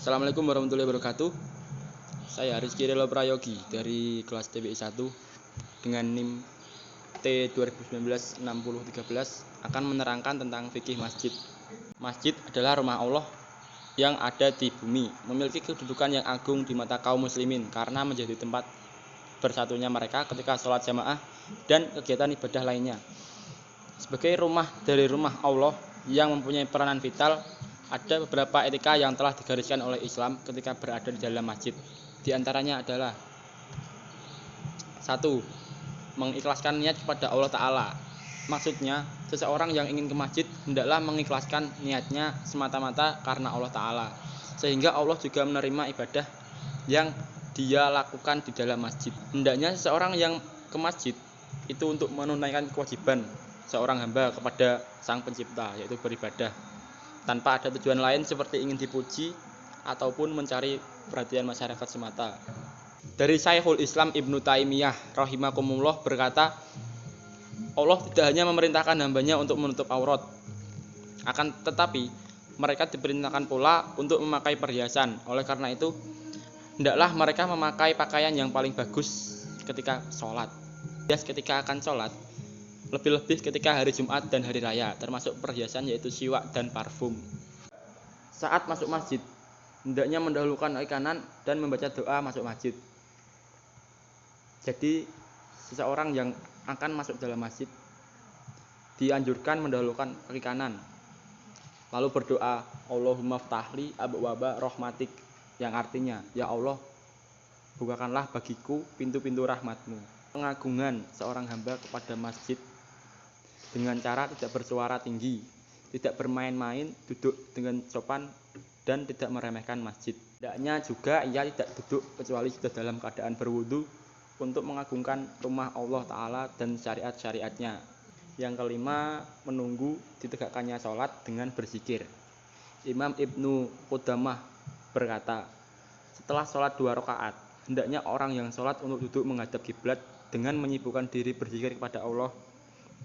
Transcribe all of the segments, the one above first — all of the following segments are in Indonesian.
Assalamualaikum warahmatullahi wabarakatuh. Saya Rizky Relo Prayogi dari kelas TBI 1 dengan NIM T2019-6013 akan menerangkan tentang fikih masjid. Masjid adalah rumah Allah yang ada di bumi, memiliki kedudukan yang agung di mata kaum muslimin karena menjadi tempat bersatunya mereka ketika sholat jamaah dan kegiatan ibadah lainnya. Sebagai rumah dari rumah Allah yang mempunyai peranan vital, ada beberapa etika yang telah digariskan oleh Islam ketika berada di dalam masjid. Di antaranya adalah 1. Mengikhlaskan niat kepada Allah Ta'ala. Maksudnya, seseorang yang ingin ke masjid hendaklah mengikhlaskan niatnya semata-mata karena Allah Ta'ala, sehingga Allah juga menerima ibadah yang dia lakukan di dalam masjid. Hendaknya seseorang yang ke masjid itu untuk menunaikan kewajiban seorang hamba kepada Sang Pencipta, yaitu beribadah, tanpa ada tujuan lain seperti ingin dipuji ataupun mencari perhatian masyarakat semata. Dari Syekhul Islam Ibnu Taimiyah rahimakumullah berkata, Allah tidak hanya memerintahkan hambanya untuk menutup aurat, akan tetapi mereka diperintahkan pula untuk memakai perhiasan. Oleh karena itu, hendaklah mereka memakai pakaian yang paling bagus ketika sholat. Ketika akan sholat, lebih-lebih ketika hari Jumat dan hari raya, termasuk perhiasan yaitu siwak dan parfum. Saat masuk masjid, hendaknya mendahulukan kaki kanan dan membaca doa masuk masjid. Jadi, seseorang yang akan masuk dalam masjid dianjurkan mendahulukan kaki kanan, lalu berdoa, Allahumma ftahli abwaba rahmatik, yang artinya, ya Allah, bukakanlah bagiku pintu-pintu rahmatmu. Pengagungan seorang hamba kepada masjid dengan cara tidak bersuara tinggi, tidak bermain-main, duduk dengan sopan, dan tidak meremehkan masjid. Hendaknya juga ia tidak duduk kecuali sudah dalam keadaan berwudu untuk mengagungkan rumah Allah Ta'ala dan syariat-syariatnya. Yang kelima, menunggu ditegakkannya sholat dengan berzikir. Imam Ibnu Qudamah berkata, setelah sholat 2 rakaat, hendaknya orang yang sholat untuk duduk menghadap kiblat dengan menyibukkan diri berzikir kepada Allah,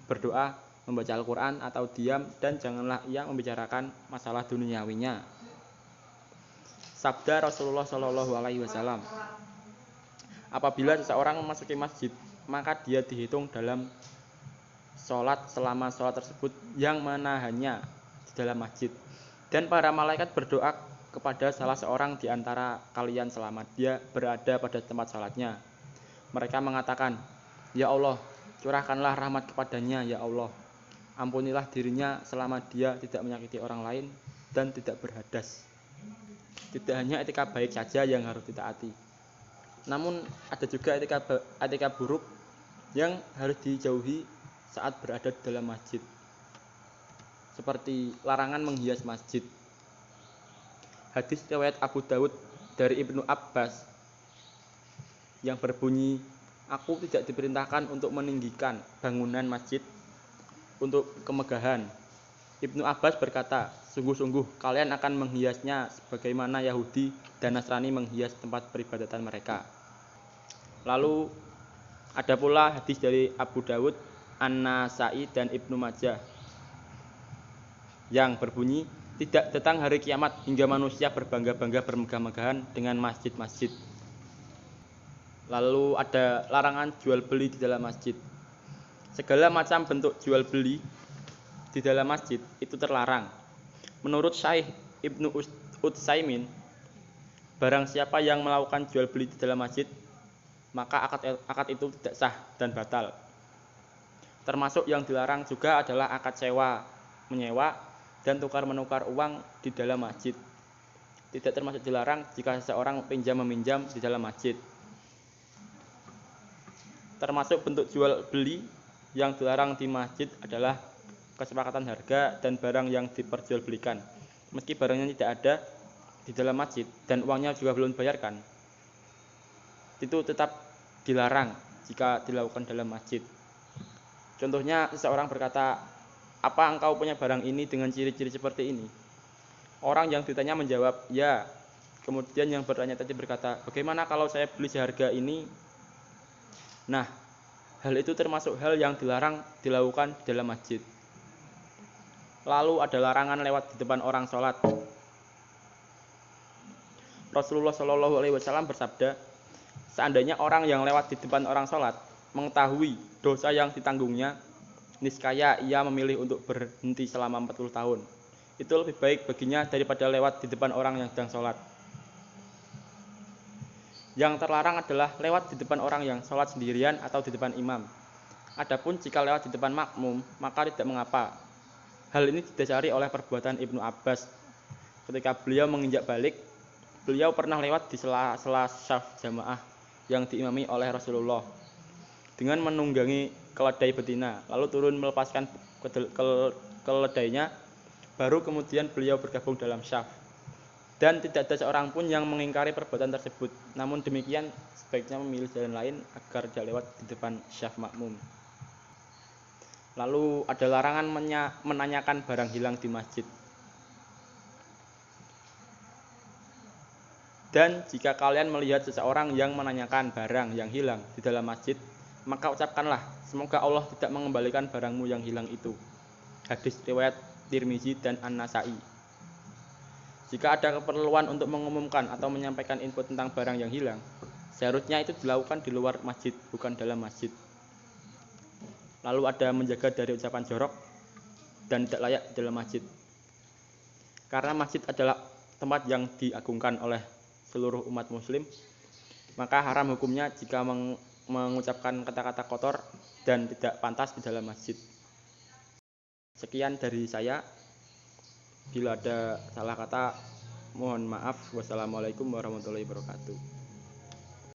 berdoa, membaca Al-Quran atau diam, dan janganlah ia membicarakan masalah duniawinya. Sabda Rasulullah SAW, apabila seseorang memasuki masjid, maka dia dihitung dalam sholat selama sholat tersebut yang menahannya di dalam masjid. Dan para malaikat berdoa kepada salah seorang di antara kalian selama dia berada pada tempat sholatnya. Mereka mengatakan, ya Allah, curahkanlah rahmat kepadanya, ya Allah. Ampunilah dirinya selama dia tidak menyakiti orang lain dan tidak berhadas. Tidak hanya etika baik saja yang harus ditaati, namun ada juga etika buruk yang harus dijauhi saat berada di dalam masjid, seperti larangan menghias masjid. Hadis riwayat Abu Dawud dari Ibnu Abbas yang berbunyi, aku tidak diperintahkan untuk meninggikan bangunan masjid untuk kemegahan. Ibnu Abbas berkata, sungguh-sungguh kalian akan menghiasnya sebagaimana Yahudi dan Nasrani menghias tempat peribadatan mereka. Lalu ada pula hadis dari Abu Dawud, An-Nasai dan Ibnu Majah yang berbunyi, tidak datang hari kiamat hingga manusia berbangga-bangga bermegah-megahan dengan masjid-masjid. Lalu ada larangan jual beli di dalam masjid. Segala macam bentuk jual beli di dalam masjid itu terlarang. Menurut Syekh Ibnu Utsaimin, barang siapa yang melakukan jual beli di dalam masjid, maka akad itu tidak sah dan batal. Termasuk yang dilarang juga adalah akad sewa, menyewa, dan tukar-menukar uang di dalam masjid. Tidak termasuk dilarang jika seseorang pinjam-meminjam di dalam masjid. Termasuk bentuk jual beli yang dilarang di masjid adalah kesepakatan harga dan barang yang diperjualbelikan. Meski barangnya tidak ada di dalam masjid dan uangnya juga belum dibayarkan, itu tetap dilarang jika dilakukan dalam masjid. Contohnya, seseorang berkata, apa engkau punya barang ini dengan ciri-ciri seperti ini? Orang yang ditanya menjawab, ya. Kemudian yang bertanya tadi berkata, bagaimana kalau saya beli seharga ini? Nah, hal itu termasuk hal yang dilarang dilakukan di dalam masjid. Lalu ada larangan lewat di depan orang sholat. Rasulullah Shallallahu Alaihi Wasallam bersabda, seandainya orang yang lewat di depan orang sholat mengetahui dosa yang ditanggungnya, niscaya ia memilih untuk berhenti selama 40 tahun. Itu lebih baik baginya daripada lewat di depan orang yang sedang sholat. Yang terlarang adalah lewat di depan orang yang sholat sendirian atau di depan imam. Adapun jika lewat di depan makmum, maka tidak mengapa. Hal ini didasari oleh perbuatan Ibnu Abbas. Ketika beliau menginjak balik, beliau pernah lewat di sela-sela syaf jamaah yang diimami oleh Rasulullah dengan menunggangi keledai betina, lalu turun melepaskan keledainya, baru kemudian beliau bergabung dalam syaf. Dan tidak ada seorang pun yang mengingkari perbuatan tersebut. Namun demikian, sebaiknya memilih jalan lain agar tidak lewat di depan syaf makmum. Lalu ada larangan menanyakan barang hilang di masjid. Dan jika kalian melihat seseorang yang menanyakan barang yang hilang di dalam masjid, maka ucapkanlah, semoga Allah tidak mengembalikan barangmu yang hilang itu. Hadis riwayat Tirmizi dan An-Nasa'i. Jika ada keperluan untuk mengumumkan atau menyampaikan info tentang barang yang hilang, seharusnya itu dilakukan di luar masjid, bukan dalam masjid. Lalu ada menjaga dari ucapan jorok dan tidak layak di dalam masjid. Karena masjid adalah tempat yang diagungkan oleh seluruh umat muslim, maka haram hukumnya jika mengucapkan kata-kata kotor dan tidak pantas di dalam masjid. Sekian dari saya. Bila ada salah kata, mohon maaf. Wassalamualaikum warahmatullahi wabarakatuh.